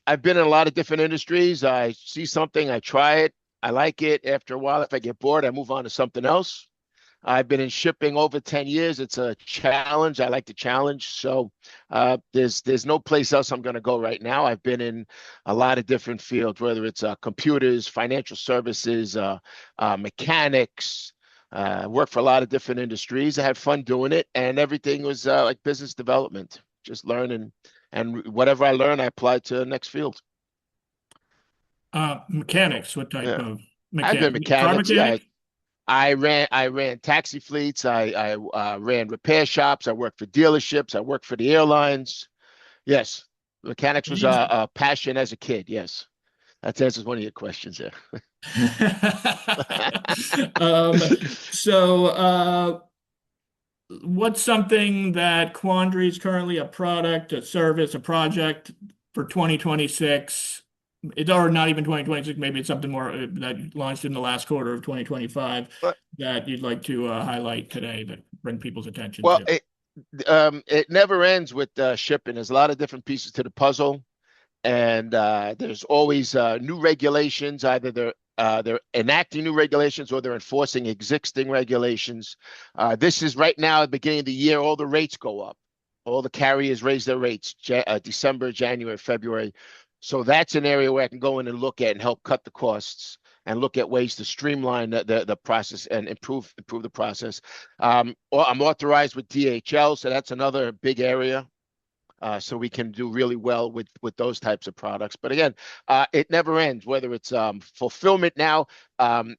I've been in a lot of different industries. I see something, I try it, I like it. After a while, if I get bored, I move on to something else. I've been in shipping over 10 years. It's a challenge. I like the challenge. So there's no place else I'm going to go right now. I've been in a lot of different fields, whether it's computers, financial services, mechanics. Worked for a lot of different industries. I had fun doing it, and everything was like business development, just learning. And whatever I learn, I apply to the next field. Mechanics, what type Yeah, of I've been car mechanics. Yeah, mechanic? I ran taxi fleets. I ran repair shops. I worked for dealerships. I worked for the airlines. Yes, mechanics was a passion as a kid. Yes, that answers one of your questions there. Um, so, what's something that Quandary is currently a product, a service, a project for 2026? It's or not even 2026, maybe it's something more that launched in the last quarter of 2025 But, that you'd like to highlight today that bring people's attention well, to. it never ends with shipping. There's a lot of different pieces to the puzzle, and there's always new regulations. Either they're enacting new regulations or they're enforcing existing regulations. This is right now at the beginning of the year. All the rates go up. All the carriers raise their rates December, January, February. So that's an area where I can go in and look at and help cut the costs and look at ways to streamline the process and improve the process. I'm authorized with DHL, so that's another big area, so we can do really well with those types of products. But again, it never ends. Whether it's fulfillment now,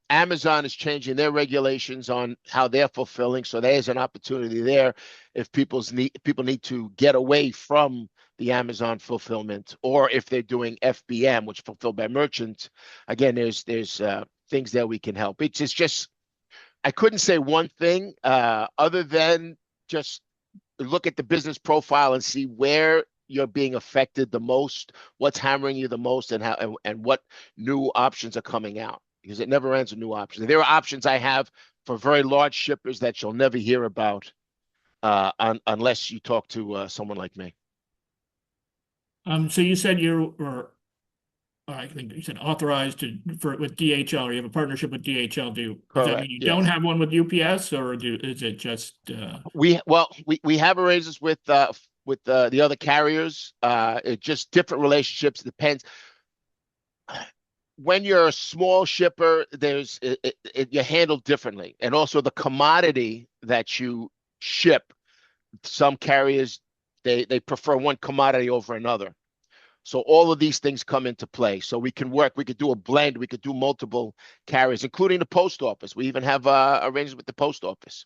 Amazon is changing their regulations on how they're fulfilling, so there's an opportunity there. If people need to get away from the Amazon fulfillment, or if they're doing FBM, which is fulfilled by merchant, again, there's things that we can help. It's just I couldn't say one thing other than just look at the business profile and see where you're being affected the most, what's hammering you the most, and how and what new options are coming out. Because it never ends with new options. There are options I have for very large shippers that you'll never hear about unless you talk to someone like me. So you said you were, I think you said authorized to for with DHL, or you have a partnership with DHL. Does that Correct. mean you don't Yes. have one with UPS, or is it just We have arrangements with the other carriers. It just different relationships. Depends. When you're a small shipper, you're handled differently, and also the commodity that you ship. Some carriers they prefer one commodity over another. So all of these things come into play. So we can work. We could do a blend. We could do multiple carriers, including the post office. We even have arrangements with the post office.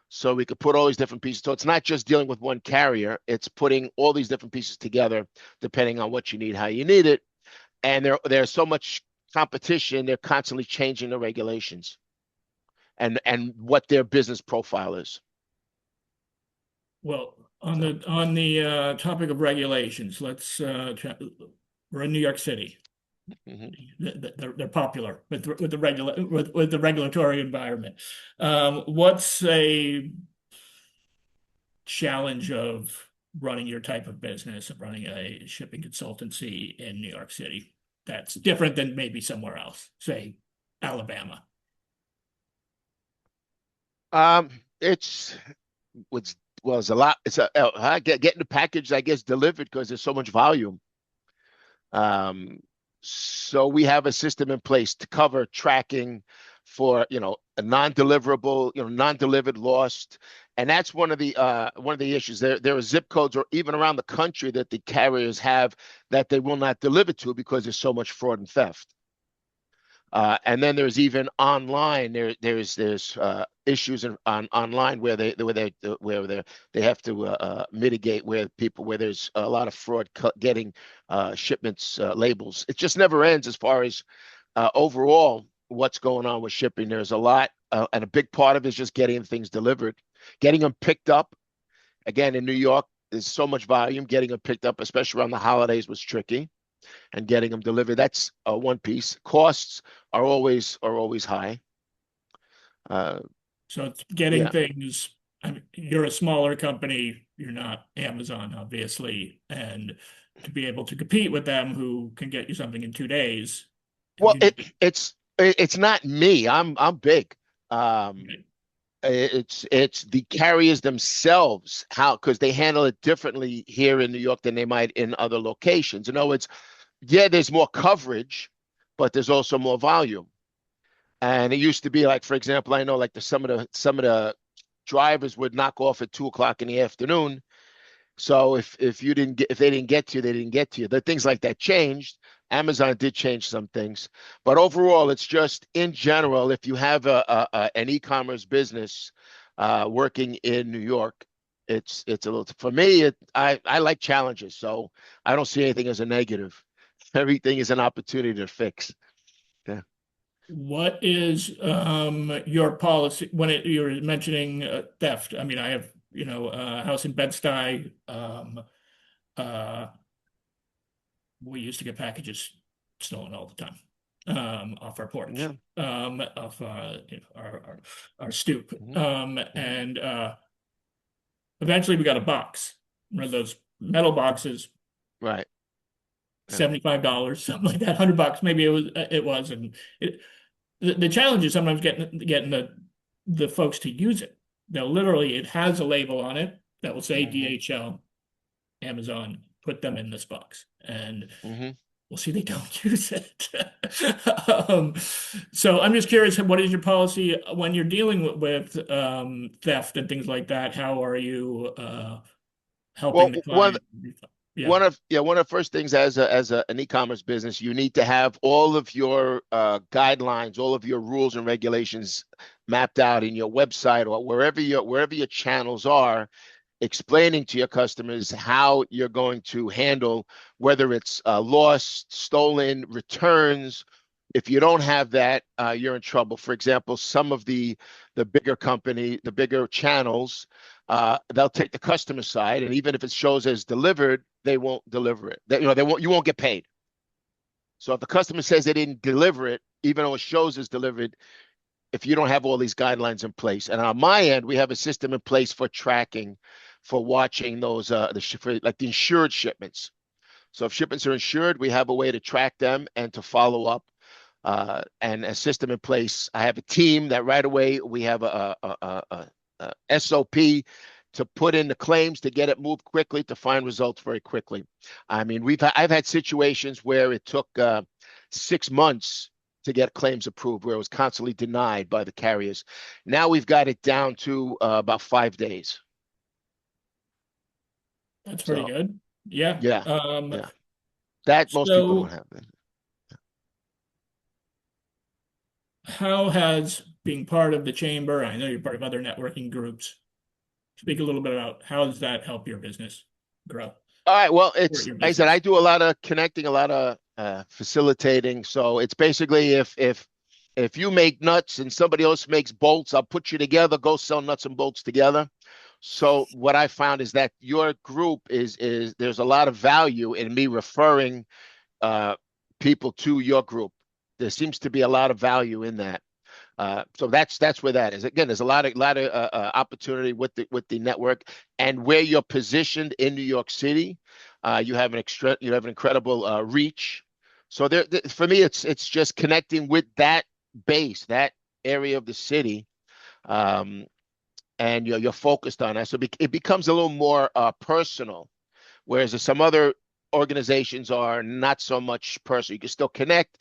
So we could put all these different pieces. So it's not just dealing with one carrier. It's putting all these different pieces together, depending on what you need, how you need it. And there's so much competition. They're constantly changing the regulations and what their business profile is. well So on the topic of regulations? We're in New York City. mhm. They're popular with the with the regulatory environment. What's a challenge of running your type of business, of running a shipping consultancy in New York City that's different than maybe somewhere else, say Alabama? um, it's what's was a lot. It's getting the package, I guess, delivered because there's so much volume. Um, so we have a system in place to cover tracking for, a non-deliverable, non-delivered, lost. And that's one of the issues. There are zip codes or even around the country that the carriers have that they will not deliver to because there's so much fraud and theft. And then there's even online. There's issues on online where they have to mitigate where there's a lot of fraud getting shipments labels. It just never ends as far as overall what's going on with shipping. There's a lot, and a big part of it is just getting things delivered, getting them picked up. Again, in New York, there's so much volume. Getting them picked up, especially around the holidays, was tricky, and getting them delivered. That's one piece. Costs are always high. Uh, So it's getting yeah, things. I mean, you're a smaller company. you're not Amazon, obviously, and to be able to compete with them who can get you something in 2 days, Well, you need to. it's not me. I'm big. Um, it's the carriers themselves, how, because they handle it differently here in New York than they might in other locations. In other words, yeah, there's more coverage, but there's also more volume. And it used to be like, for example, I know like some of the drivers would knock off at 2 o'clock in the afternoon. So if they didn't get to you, they didn't get to you. The things like that changed. Amazon did change some things, but overall, it's just in general, if you have an e-commerce business working in New York, it's a little, for me, I like challenges, so I don't see anything as a negative. Everything is an opportunity to fix. Yeah. What is your policy when you're mentioning theft? I mean, I have, a house in Bed-Stuy. Uh, we used to get packages stolen all the time off our porch, Yeah. off our stoop. Hmm. Hmm. And eventually we got a box, one of those metal boxes, Right. Yeah. $75, something like that, $100, maybe it was, and the challenge is sometimes getting the folks to use it. They'll literally, it has a label on it that will say Hmm. DHL, Amazon, put them in this box, and Hmm. we'll see they don't use it. um, so I'm just curious, what is your policy when you're dealing with theft and things like that? How are you Well, helping the one client? Yeah, one of the first things an e-commerce business, you need to have all of your guidelines, all of your rules and regulations mapped out in your website or wherever your channels are, explaining to your customers how you're going to handle whether it's lost, stolen, returns. If you don't have that, you're in trouble. For example, some of the bigger channels, they'll take the customer side, and even if it shows as delivered, they won't deliver it. You won't get paid. So if the customer says they didn't deliver it, even though it shows as delivered, if you don't have all these guidelines in place. And on my end, we have a system in place for tracking, for watching those for like the insured shipments. So if shipments are insured, we have a way to track them and to follow up, and a system in place. I have a team that right away we have a SOP to put in the claims to get it moved quickly to find results very quickly. I mean, I've had situations where it took 6 months to get claims approved, where it was constantly denied by the carriers. Now we've got it down to about 5 days. that's pretty So good. Yeah. yeah, yeah, that most people don't So have that. how has being part of the chamber, I know you're part of other networking groups, speak a little bit about how does that help your business grow, All right. Well, or it's your like I said, I business? do a lot of connecting, a lot of facilitating. So it's basically if you make nuts and somebody else makes bolts, I'll put you together, go sell nuts and bolts together. So what I found is that your group is there's a lot of value in me referring uh, people to your group. There seems to be a lot of value in that. So that's where that is. Again, there's a lot of opportunity with the network, and where you're positioned in New York City, you have an incredible reach. So for me, it's just connecting with that base, that area of the city, um, and you're focused on that. So it becomes a little more personal, whereas some other organizations are not so much personal. You can still connect,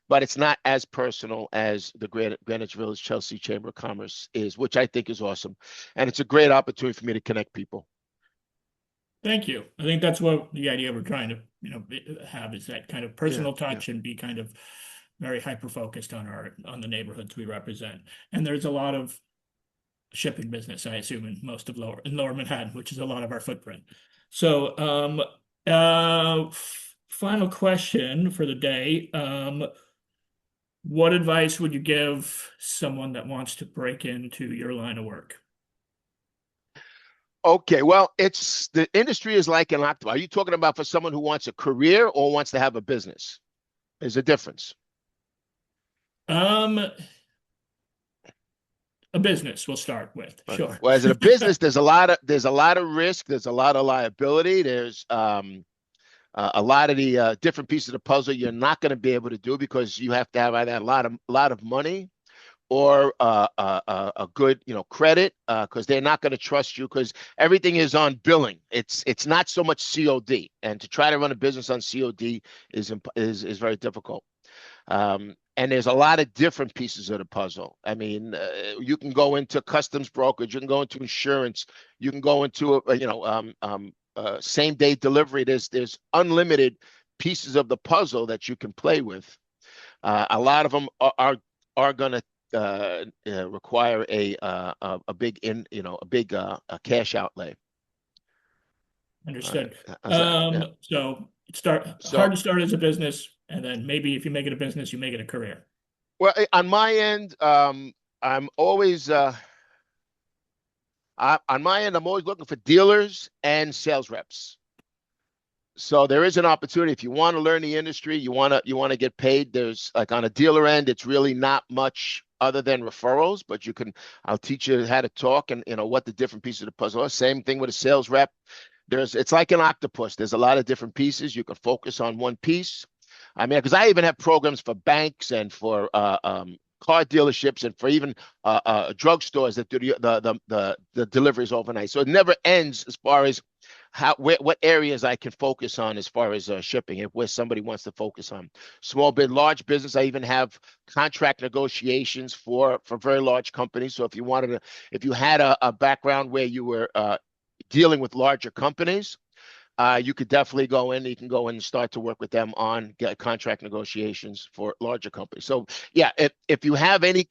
but it's not as personal as the Greenwich Village Chelsea Chamber of Commerce is, which I think is awesome. And it's a great opportunity for me to connect people. Thank you. I think that's what the idea we're trying to, have is that kind of Yeah, personal yeah. touch and be kind of very hyper focused on the neighborhoods we represent. And there's a lot of shipping business, I assume, in lower Manhattan, which is a lot of our footprint. So, final question for the day. What advice would you give someone that wants to break into your line of work? Okay, well, it's the industry is like an octopus. Are you talking about for someone who wants a career or wants to have a business? There's a difference. Um, A business we'll start with. Okay. Sure. Whereas in a business, there's a lot of risk, there's a lot of liability, there's a lot of the different pieces of the puzzle you're not going to be able to do because you have to have either a lot of money or a good credit because they're not going to trust you because everything is on billing. It's not so much COD, and to try to run a business on COD is very difficult. And there's a lot of different pieces of the puzzle. I mean, you can go into customs brokerage, you can go into insurance, you can go into same day delivery. There's unlimited pieces of the puzzle that you can play with. A lot of them are going to require a big a cash outlay. Understood. How's that? Yeah. So hard So, to start as a business, and then maybe if you make it a business, you make it a career. well, on my end, I'm always on my end. I'm always looking for dealers and sales reps. So there is an opportunity if you want to learn the industry, you want to get paid. There's like on a dealer end, it's really not much other than referrals, but I'll teach you how to talk and what the different pieces of the puzzle are. Same thing with a sales rep. It's like an octopus. There's a lot of different pieces. You can focus on one piece. I mean, because I even have programs for banks and for car dealerships and for even drugstores that do the deliveries overnight. So it never ends as far as what areas I can focus on as far as shipping, where somebody wants to focus on. Small bid, large business. I even have contract negotiations for very large companies. So if you had a background where you were dealing with larger companies, you could definitely go in. You can go in and start to work with them on contract negotiations for larger companies. So yeah, if you have any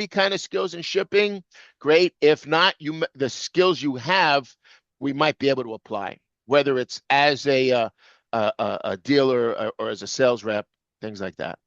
kind of skills in shipping, great. If not, the skills you have, we might be able to apply, whether it's as a dealer or as a sales rep, things like that.